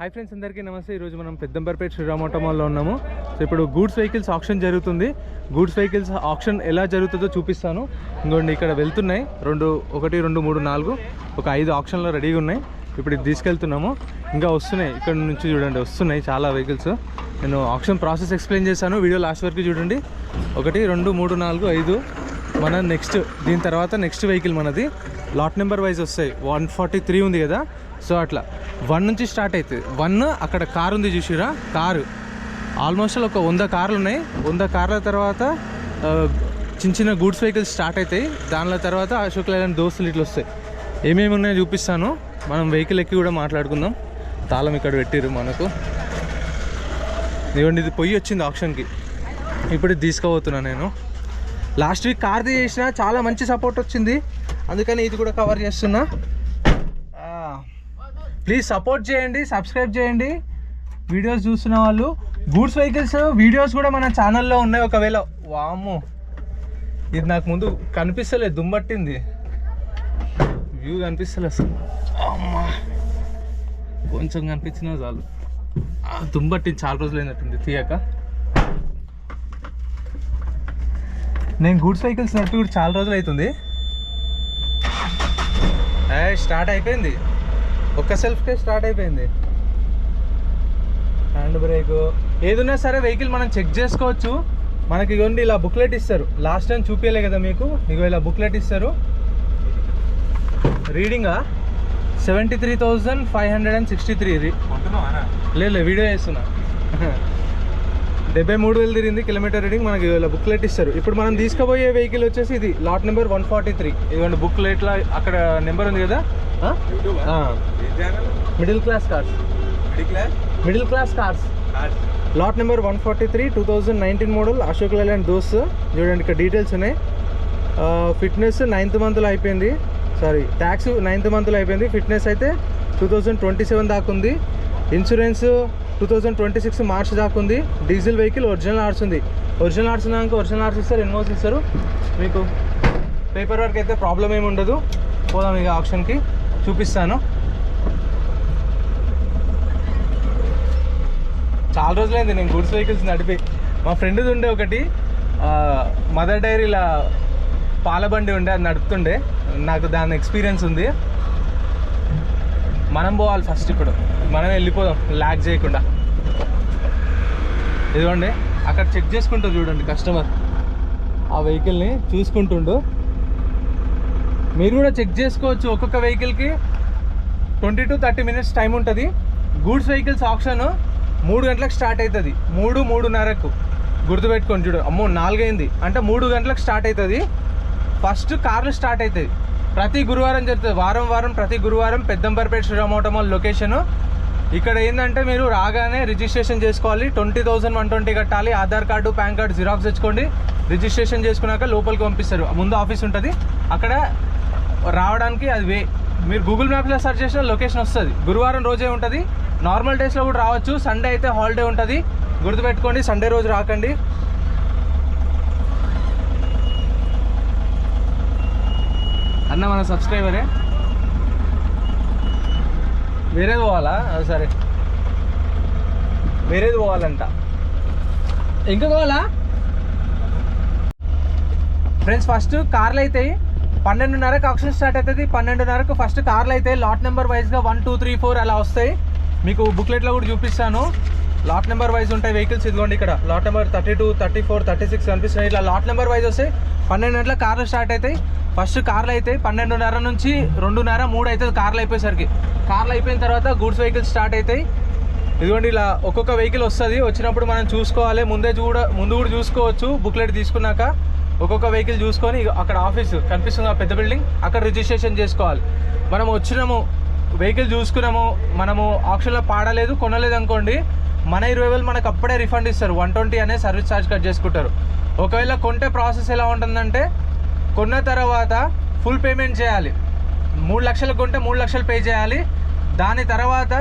Hi friends, అందరికీ నమస్తే. ఈరోజు మనం పెద్దంబర్పేట శ్రీరామ్ ఆటో మాల్లో ఉన్నాము. సో ఇప్పుడు గూడ్స్ వెహికల్స్ ఆప్షన్ జరుగుతుంది. గూడ్స్ వెహికల్స్ ఆప్షన్ ఎలా జరుగుతుందో చూపిస్తాను. ఇంకోండి ఇక్కడ వెళ్తున్నాయి 1, 2, 3, 4 ఒక 5 ఆప్షన్లో రెడీగా ఉన్నాయి. ఇప్పుడు ఇది తీసుకెళ్తున్నాము. ఇంకా వస్తున్నాయి, ఇక్కడ నుంచి చూడండి వస్తున్నాయి చాలా వెహికల్స్. నేను ఆప్షన్ ప్రాసెస్ ఎక్స్ప్లెయిన్ చేశాను, వీడియో లాస్ట్ వరకు చూడండి. 1, 2, 3, 4, 5 మన నెక్స్ట్ దీని తర్వాత నెక్స్ట్ వెహికల్ మనది లాట్ నెంబర్ వైజ్ వస్తాయి. 143 ఉంది కదా, సో అట్లా 1 నుంచి స్టార్ట్ అవుతుంది. 1 అక్కడ కారు ఉంది చూసిరా, కారు ఆల్మోస్ట్ ఒక 100 కార్లు ఉన్నాయి. 100 కార్ల తర్వాత చిన్న చిన్న గూడ్స్ వెహికల్స్ స్టార్ట్ అవుతాయి. దానిలో తర్వాత అశోక్ లేలాండ్ దోస్తులు ఇట్లా వస్తాయి. ఏమేమి ఉన్నాయో చూపిస్తాను. మనం వెహికల్ ఎక్కి కూడా మాట్లాడుకుందాం. తాళం ఇక్కడ పెట్టిరు మనకు. ఇదిగోండి, ఇది పొయ్యి వచ్చింది ఆప్షన్కి. ఇప్పుడు ఇది తీసుకుపోతున్నా నేను. లాస్ట్ వీక్ కార్ది చేసిన, చాలా మంచి సపోర్ట్ వచ్చింది, అందుకని ఇది కూడా కవర్ చేస్తున్నా. ప్లీజ్ సపోర్ట్ చేయండి, సబ్స్క్రైబ్ చేయండి. వీడియోస్ చూస్తున్న వాళ్ళు గూడ్స్ వెహికల్స్ వీడియోస్ కూడా మన ఛానల్లో ఉన్నాయి. ఒకవేళ వాము ఇది నాకు ముందు కనిపిస్తలేదు, దుమ్మట్టింది, వ్యూ కనిపిస్తలేదు అసలు. అమ్మా కొంచెం కనిపించినా చాలు. దుమ్మట్టింది, చాలా రోజులు అయినట్టుంది తీయక. నేను గూడ్స్ వెహికల్స్ నడిపి కూడా చాలా రోజులు అవుతుంది. స్టార్ట్ అయిపోయింది, ఒక్క సెల్ఫ్కే స్టార్ట్ అయిపోయింది. హ్యాండ్ బ్రేక్ ఏదున్నా సరే వెహికల్ మనం చెక్ చేసుకోవచ్చు. మనకి ఇగోండి ఇలా బుక్లెట్ ఇస్తారు. లాస్ట్ టైం చూపించలే కదా మీకు, ఇగో ఇలా బుక్లెట్ ఇస్తారు. రీడింగా 73,563. లేదు వీడియో చేస్తున్నా. 73,000 తిరిగింది కిలోమీటర్ రీడింగ్. మనకి ఇలా బుక్లెట్ ఇస్తారు. ఇప్పుడు మనం తీసుకుపోయే వెహికల్ వచ్చేసి ఇది లాట్ నెంబర్ 143. ఇదిగోండి బుక్లెట్లో అక్కడ నెంబర్ ఉంది కదా, middle class cars lot number 143 2019 model Ashok Leyland Dost. చూడండి ఇక్కడ డీటెయిల్స్ ఉన్నాయి. ఫిట్నెస్ 9th మంత్లో అయిపోయింది, సారీ ట్యాక్స్ 9th మంత్లో అయిపోయింది. ఫిట్నెస్ అయితే 2027 దాకా ఉంది. ఇన్సూరెన్స్ 2026 మార్చ్ దాకా ఉంది. డీజిల్ వెహికల్, ఒరిజినల్ ఆర్ట్స్ ఉంది. ఒరిజినల్ ఆర్ట్స్ ఉన్నాక ఒరిజినల్ ఆర్ట్స్ ఇస్తారు, ఎన్ఓసి ఇస్తారు మీకు. పేపర్ వర్క్ అయితే ప్రాబ్లం ఏమి ఉండదు. పోదాం ఇక ఆప్షన్కి, చూపిస్తాను. చాలా రోజులైంది నేను గూడ్స్ వెహికల్స్ నడిపి. మా ఫ్రెండ్ది ఉండే ఒకటి మదర్ డైరీలా పాల బండి ఉండే, అది నడుపుతుండే. నాకు దాని ఎక్స్పీరియన్స్ ఉంది. మనం పోవాలి ఫస్ట్, ఇప్పుడు మనం వెళ్ళిపోదాం ల్యాగ్ చేయకుండా. ఇదిగోండి అక్కడ చెక్ చేసుకుంటూ చూడండి కస్టమర్ ఆ వెహికల్ని చూసుకుంటుండు. మీరు కూడా చెక్ చేసుకోవచ్చు. ఒక్కొక్క వెహికల్కి 20 to 30 minutes టైం ఉంటుంది. గూడ్స్ వెహికల్స్ ఆప్షన్ 3 గంటలకు స్టార్ట్ అవుతుంది. 3, 3:30కు గుర్తుపెట్టుకొని చూడు. అమ్మో 4 అయింది అంటే 3 గంటలకు స్టార్ట్ అవుతుంది. ఫస్ట్ కార్లు స్టార్ట్ అవుతుంది. ప్రతి గురువారం జరుగుతుంది. వారం ప్రతి గురువారం Peddamberpet Sriram auto mall location. ఇక్కడ ఏంటంటే మీరు రాగానే రిజిస్ట్రేషన్ చేసుకోవాలి. 20,120 కట్టాలి. Aadhaar card, PAN card xerox తెచ్చుకోండి. రిజిస్ట్రేషన్ చేసుకున్నాక లోపలికి పంపిస్తారు. ముందు ఆఫీస్ ఉంటుంది, అక్కడ రావడానికి అది వే. మీరు గూగుల్ మ్యాప్లో సెర్చ్ చేసిన లొకేషన్ వస్తుంది. గురువారం రోజే ఉంటుంది. నార్మల్ డేస్లో కూడా రావచ్చు. సండే అయితే హాలిడే ఉంటుంది, గుర్తుపెట్టుకోండి. సండే రోజు రాకండి. అన్న మన సబ్స్క్రైబరే. వేరేది పోవాలా? సరే వేరేది పోవాలంట. ఇంకా పోవాలా ఫ్రెండ్స్? ఫస్ట్ కార్లు అవుతాయి 12:30కి ఆప్షన్ స్టార్ట్ అవుతుంది. 12:30కు ఫస్ట్ కార్లు అవుతాయి. లాట్ నెంబర్ వైజ్గా 1, 2, 3, 4 అలా వస్తాయి. మీకు బుక్లెట్లో కూడా చూపిస్తాను. లాట్ నెంబర్ వైజ్ ఉంటాయి వెహికల్స్. ఇదిగోండి ఇక్కడ లాట్ నెంబర్ 32, 34, 36 కనిపిస్తున్నాయి. ఇట్లా లాట్ నెంబర్ వైజ్ వస్తాయి. 12 గంటలకు కార్లు స్టార్ట్ అవుతాయి. ఫస్ట్ కార్లు అయితే 12:30 నుంచి 2:30, 3 అవుతుంది కార్లు అయిపోయేసరికి. కార్లు అయిపోయిన తర్వాత గూడ్స్ వెహికల్స్ స్టార్ట్ అవుతాయి. ఇదిగోండి ఇలా ఒక్కొక్క వెహికల్ వస్తుంది. వచ్చినప్పుడు మనం చూసుకోవాలి. ముందు కూడా చూసుకోవచ్చు. బుక్లెట్ తీసుకున్నాక ఒక్కొక్క వెహికల్ చూసుకొని అక్కడ ఆఫీస్ కనిపిస్తుంది ఆ పెద్ద బిల్డింగ్, అక్కడ రిజిస్ట్రేషన్ చేసుకోవాలి. మనం వచ్చినాము, వెహికల్ చూసుకున్నాము, మనము ఆప్షన్లో పాడలేదు, కొనలేదు అనుకోండి, మన 20,000 మనకు అప్పుడే రిఫండ్ ఇస్తారు. 120 అనే సర్వీస్ ఛార్జ్ కట్ చేసుకుంటారు. ఒకవేళ కొంటే ప్రాసెస్ ఎలా ఉంటుందంటే, కొన్న తర్వాత ఫుల్ పేమెంట్ చేయాలి. 3 లక్షలు కొంటే 3 లక్షలు పే చేయాలి. దాని తర్వాత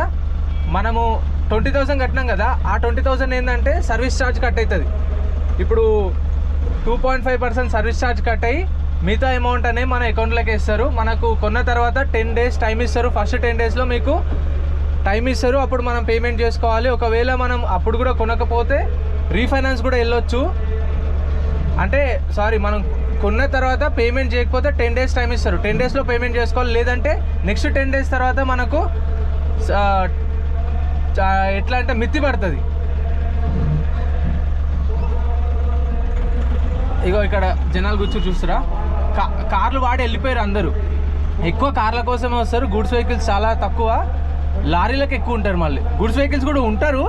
మనము 20,000 కట్టినాం కదా, ఆ 20,000 ఏంటంటే సర్వీస్ ఛార్జ్ కట్ అవుతుంది. ఇప్పుడు 2.5% సర్వీస్ ఛార్జ్ కట్ అయ్యి మిగతా అమౌంట్ అనేది మన అకౌంట్లోకి వేస్తారు. మనకు కొన్న తర్వాత 10 days టైం ఇస్తారు. ఫస్ట్ 10 daysలో మీకు టైం ఇస్తారు, అప్పుడు మనం పేమెంట్ చేసుకోవాలి. ఒకవేళ మనం అప్పుడు కూడా కొనకపోతే రీఫైనాన్స్ కూడా వెళ్ళొచ్చు. అంటే మనం కొన్న తర్వాత పేమెంట్ చేయకపోతే 10 days టైం ఇస్తారు. 10 daysలో పేమెంట్ చేసుకోవాలి. లేదంటే నెక్స్ట్ 10 days తర్వాత మనకు ఎట్లా అంటే మిత్తి పడుతుంది. ఇగో ఇక్కడ జనాలు కూర్చొని చూస్తారా, కార్లు వాడి వెళ్ళిపోయారు అందరూ. ఎక్కువ కార్ల కోసమే వస్తారు. గూడ్స్ వెహికల్స్ చాలా తక్కువ, లారీలకు ఎక్కువ ఉంటారు. మళ్ళీ గూడ్స్ వెహికల్స్ కూడా ఉంటారు,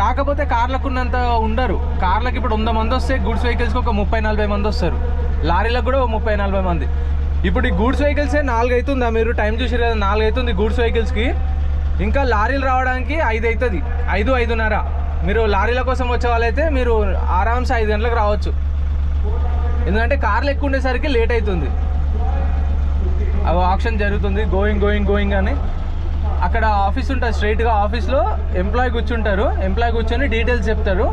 కాకపోతే కార్లకు ఉన్నంత ఉండరు. కార్లకు ఇప్పుడు 100 మంది వస్తే గూడ్స్ వెహికల్స్కి ఒక 30-40 మంది వస్తారు. లారీలకు కూడా 30-40 మంది. ఇప్పుడు ఈ గూడ్స్ వెహికల్సే 4 అవుతుందా, మీరు టైం చూసారు కదా, 4 అవుతుంది గూడ్స్ వెహికల్స్కి. ఇంకా లారీలు రావడానికి 5 అవుతుంది, 5-5:30. మీరు లారీల కోసం వచ్చే వాళ్ళైతే మీరు ఆరామ్సే 5 గంటలకు రావచ్చు. ఎందుకంటే కార్లు ఎక్కువ ఉండేసరికి లేట్ అవుతుంది. అవి ఆప్షన్ జరుగుతుంది, గోయింగ్ అని. అక్కడ ఆఫీస్ ఉంటుంది, స్ట్రైట్గా ఆఫీస్లో ఎంప్లాయీ కూర్చుంటారు. ఎంప్లాయీ కూర్చొని డీటెయిల్స్ చెప్తారు.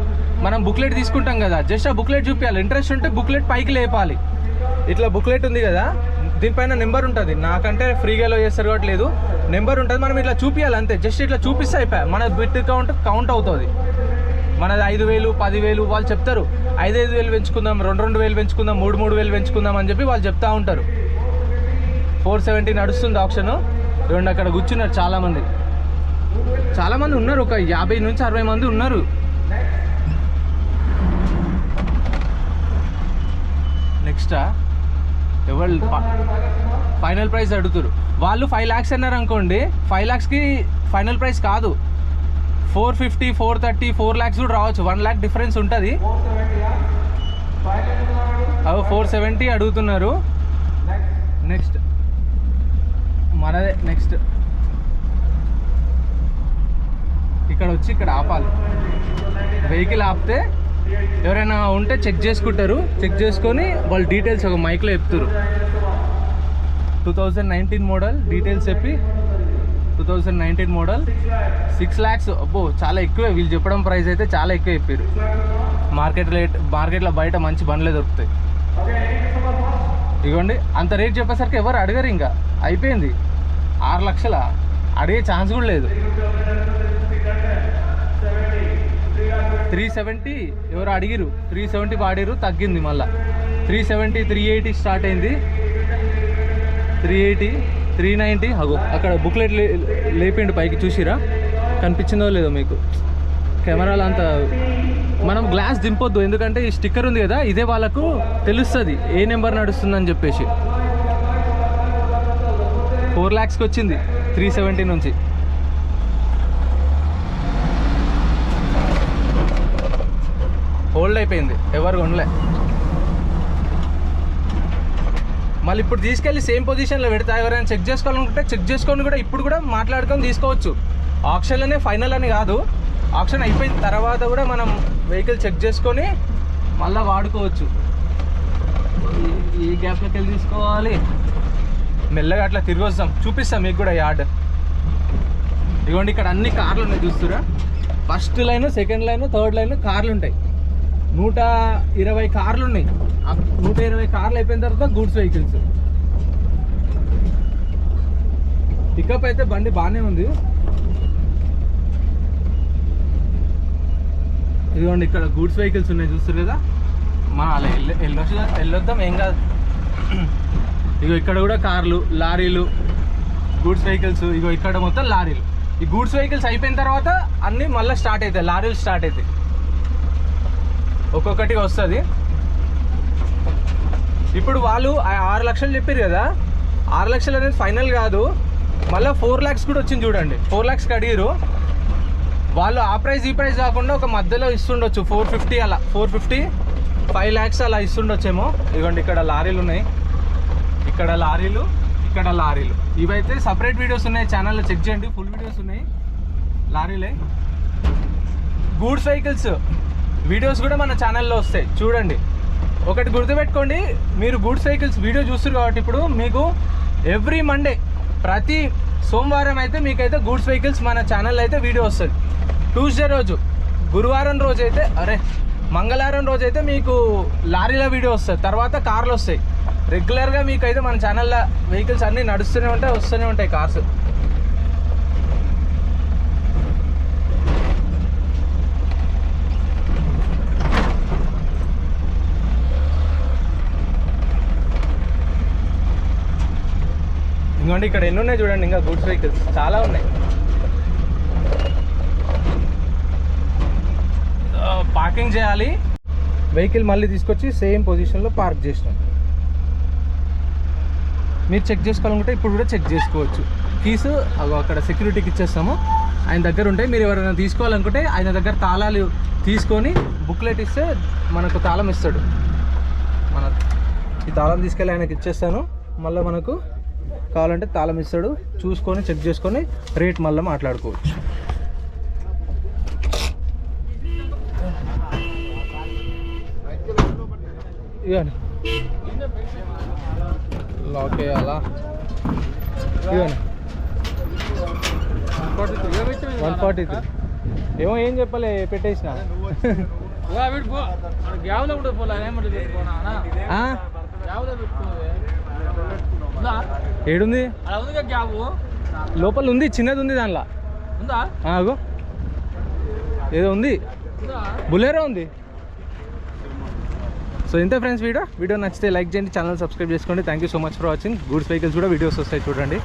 మనం బుక్లెట్ తీసుకుంటాం కదా, జస్ట్ ఆ బుక్లెట్ చూపించాలి. ఇంట్రెస్ట్ ఉంటే బుక్లెట్ పైకి లేపాలి. ఇట్లా బుక్లెట్ ఉంది కదా, దీనిపైన నెంబర్ ఉంటుంది. నాకంటే ఫ్రీగా చేస్తారు కాబట్టి లేదు, నెంబర్ ఉంటుంది. మనం ఇట్లా చూపించాలి అంతే. జస్ట్ ఇట్లా చూపిస్తే అయిపోయా, మన బిట్ కౌంట్ అవుతుంది. మనది 5,000, 10,000 వాళ్ళు చెప్తారు. 5,000 పెంచుకుందాం, 2,000 పెంచుకుందాం, 3,000 పెంచుకుందాం అని చెప్పి వాళ్ళు చెప్తూ ఉంటారు. 470 నడుస్తుంది ఆప్షన్. చూడండి అక్కడ కూర్చున్నారు చాలామంది ఉన్నారు. ఒక 50 నుంచి 60 మంది ఉన్నారు. నెక్స్ట్ ఎవరు ఫైనల్ ప్రైస్ అడుగుతారు. వాళ్ళు 5 lakhs అన్నారు అనుకోండి, 5 lakhsకి ఫైనల్ ప్రైస్ కాదు. 450, 430, 4 lakhs కూడా రావచ్చు. 1 lakh డిఫరెన్స్ ఉంటుంది. అవి 470 అడుగుతున్నారు. నెక్స్ట్ మనదే. నెక్స్ట్ ఇక్కడ వచ్చి ఇక్కడ ఆపాలి. వెహికల్ ఆపితే ఎవరైనా ఉంటే చెక్ చేసుకుంటారు. చెక్ చేసుకొని వాళ్ళు డీటెయిల్స్ ఒక మైక్లో చెప్తారు. 2019 మోడల్ డీటెయిల్స్ చెప్పి 2019 మోడల్ 6 lakhs. అబ్బో చాలా ఎక్కువే, వీళ్ళు చెప్పడం ప్రైస్ అయితే చాలా ఎక్కువ చెప్పారు. మార్కెట్లో బయట మంచి బండ్లే దొరుకుతాయి. ఇదిగోండి, అంత రేట్ చెప్పేసరికి ఎవరు అడగరు. ఇంకా అయిపోయింది. 6 లక్షల అడిగే ఛాన్స్ కూడా లేదు. 370 ఎవరు అడిగిరు, 370 వాడిరు, తగ్గింది మళ్ళీ 370, 380 స్టార్ట్ అయింది. 380, 390. అగో అక్కడ బుక్లెట్ లేపిండు పైకి, చూసిరా? కనిపించిందో లేదో మీకు కెమెరాలో అంత. మనం గ్లాస్ దింపొద్దు, ఎందుకంటే ఈ స్టిక్కర్ ఉంది కదా, ఇదే వాళ్ళకు తెలుస్తుంది ఏ నెంబర్ నడుస్తుందని చెప్పేసి. 4 lakhsకి వచ్చింది 370 నుంచి. హోల్డ్ అయిపోయింది, ఎవరు కొనలే. మళ్ళీ ఇప్పుడు తీసుకెళ్ళి సేమ్ పొజిషన్లో పెడతా. ఎవరైనా చెక్ చేసుకోవాలనుకుంటే చెక్ చేసుకొని కూడా ఇప్పుడు కూడా మాట్లాడుకొని తీసుకోవచ్చు. ఆప్షన్లోనే ఫైనల్ అని కాదు, ఆప్షన్ అయిపోయిన తర్వాత కూడా మనం వెహికల్ చెక్ చేసుకొని మళ్ళీ వాడుకోవచ్చు. ఈ గ్యాప్లోకి వెళ్ళి తీసుకోవాలి. మెల్లగా అట్లా తిరిగి వస్తాం, చూపిస్తాం మీకు కూడా యార్డ్. ఇదిగోండి ఇక్కడ అన్ని కార్లు ఉన్నాయి, చూస్తురా? First line, second line, third line కార్లు ఉంటాయి. 120 కార్లు ఉన్నాయి. 120 కార్లు అయిపోయిన తర్వాత గూడ్స్ వెహికల్స్. పికప్ అయితే బండి బాగానే ఉంది. ఇదిగోండి ఇక్కడ గూడ్స్ వెహికల్స్ ఉన్నాయి, చూస్తారు కదా? మనం అలా వెళ్ళొద్దాం, ఏం కాదు. ఇగో ఇక్కడ కూడా కార్లు, లారీలు, గూడ్స్ వెహికల్స్. ఇగో ఇక్కడ మొత్తం లారీలు. ఈ గూడ్స్ వెహికల్స్ అయిపోయిన తర్వాత అన్నీ మళ్ళీ స్టార్ట్ అవుతాయి, లారీలు స్టార్ట్ అవుతాయి. ఒక్కొక్కటిగా వస్తుంది. ఇప్పుడు వాళ్ళు 6 లక్షలు చెప్పారు కదా, 6 లక్షలు అనేది ఫైనల్ కాదు, మళ్ళీ 4 lakhs కూడా వచ్చింది చూడండి. 4 lakhsకి అడిగారు వాళ్ళు. ఆ ప్రైస్ ఈ ప్రైస్ కాకుండా ఒక మధ్యలో ఇస్తుండొచ్చు, 450 అలా, 450, 5 lakhs అలా ఇస్తుండొచ్చేమో. ఇదిగోండి ఇక్కడ లారీలు ఉన్నాయి, ఇక్కడ లారీలు, ఇక్కడ లారీలు. ఇవైతే సపరేట్ వీడియోస్ ఉన్నాయి ఛానల్లో, చెక్ చేయండి, ఫుల్ వీడియోస్ ఉన్నాయి. లారీలే. గూడ్స్ వెహికల్స్ వీడియోస్ కూడా మన ఛానల్లో వస్తాయి, చూడండి. ఒకటి గుర్తుపెట్టుకోండి, మీరు గూడ్స్ వెహికల్స్ వీడియో చూస్తారు కాబట్టి ఇప్పుడు మీకు ఎవ్రీ మండే, ప్రతి సోమవారం అయితే మీకైతే గూడ్స్ వెహికల్స్ మన ఛానల్లో అయితే వీడియో వస్తుంది. ట్యూస్డే రోజు, గురువారం రోజు అయితే, మంగళవారం రోజు అయితే మీకు లారీల వీడియో వస్తుంది, తర్వాత కార్లు వస్తాయి. రెగ్యులర్గా మీకు అయితే మన ఛానల్లో వెహికల్స్ అన్నీ నడుస్తూనే ఉంటాయి, వస్తూనే ఉంటాయి కార్స్. చూడండి ఇక్కడ ఎన్ని ఉన్నాయి చూడండి, ఇంకా గూడ్స్ వెహికల్స్ చాలా ఉన్నాయి. పార్కింగ్ చేయాలి, వెహికల్ మళ్ళీ తీసుకొచ్చి సేమ్ పొజిషన్లో పార్క్ చేసినాం. మీరు చెక్ చేసుకోవాలనుకుంటే ఇప్పుడు కూడా చెక్ చేసుకోవచ్చు. కీస్ అక్కడ సెక్యూరిటీకి ఇచ్చేస్తాము, ఆయన దగ్గర ఉంటాయి. మీరు ఎవరైనా తీసుకోవాలనుకుంటే ఆయన దగ్గర తాళాలు తీసుకొని బుక్లెట్ ఇస్తే మనకు తాళం ఇస్తాడు. మన ఈ తాళం తీసుకెళ్ళి ఆయనకి ఇచ్చేస్తాను, మళ్ళీ మనకు కావాలంటే తాళం ఇస్తాడు. చూసుకొని చెక్ చేసుకొని రేట్ మళ్ళీ మాట్లాడుకోవచ్చు. ఇవన్నీ లాక్ వేయాలా, ఇవన్నీ 143. ఏమో ఏం చెప్పలే పెట్టేసిన. ఏడుంది లోపల ఉంది, చిన్నది ఉంది దానిలో. ఆగు, ఏదో ఉంది, బులెరో ఉంది. సో ఇంతే ఫ్రెండ్స్ వీడియో నచ్చితే లైక్ చేయండి, ఛానల్ సబ్స్క్రైబ్ చేసుకోండి. Thank you so much for watching. Goods vehicles కూడా వీడియోస్ వస్తాయి చూడండి.